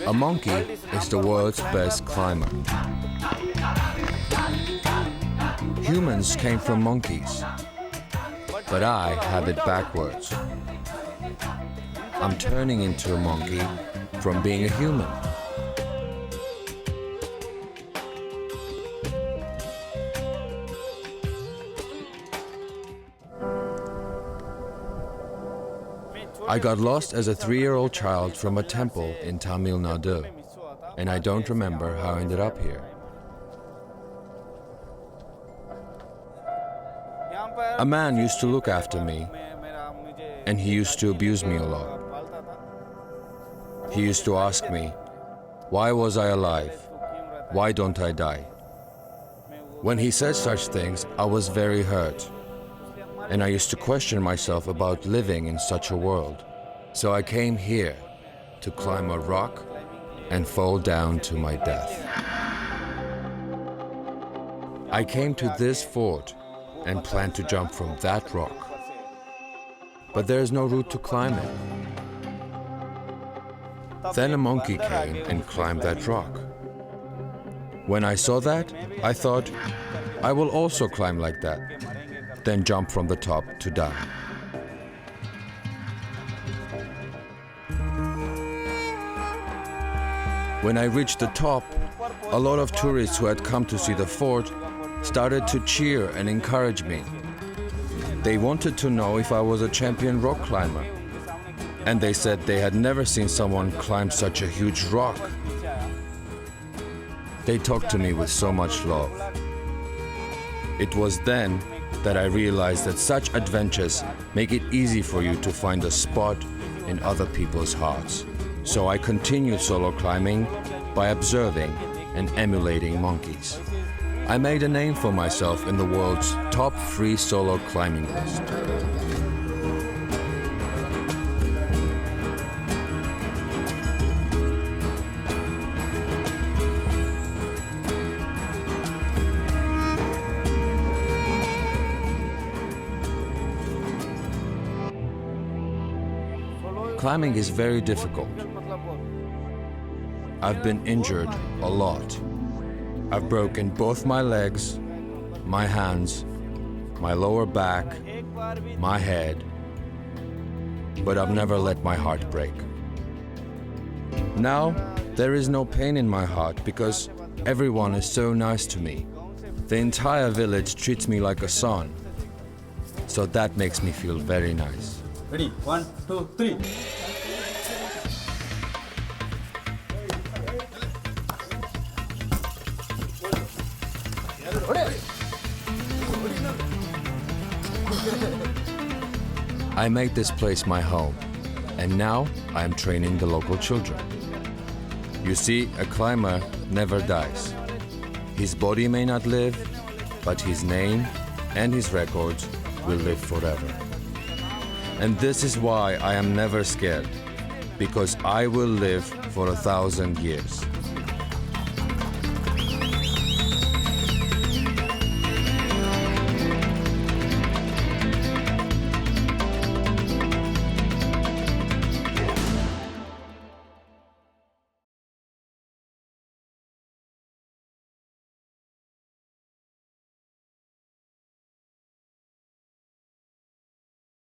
A monkey is the world's best climber. Humans came from monkeys, but I have it backwards. I'm turning into a monkey from being a human. I got lost as a 3-year-old child from a temple in Tamil Nadu, and I don't remember how I ended up here. A man used to look after me, and he used to abuse me a lot. He used to ask me, why was I alive? Why don't I die? When he said such things, I was very hurt. And I used to question myself about living in such a world. So I came here to climb a rock and fall down to my death. I came to this fort and planned to jump from that rock. But there is no route to climb it. Then a monkey came and climbed that rock. When I saw that, I thought, I will also climb like that. Then jump from the top to die. When I reached the top, a lot of tourists who had come to see the fort started to cheer and encourage me. They wanted to know if I was a champion rock climber. And they said they had never seen someone climb such a huge rock. They talked to me with so much love. It was then that I realized that such adventures make it easy for you to find a spot in other people's hearts. So I continued solo climbing by observing and emulating monkeys. I made a name for myself in the world's top 3 solo climbing list. Climbing is very difficult. I've been injured a lot. I've broken both my legs, my hands, my lower back, my head, but I've never let my heart break. Now, there is no pain in my heart because everyone is so nice to me. The entire village treats me like a son, so that makes me feel very nice. Ready? 1, 2, 3. I made this place my home, and now I am training the local children. You see, a climber never dies. His body may not live, but his name and his records will live forever. And this is why I am never scared, because I will live for 1,000 years.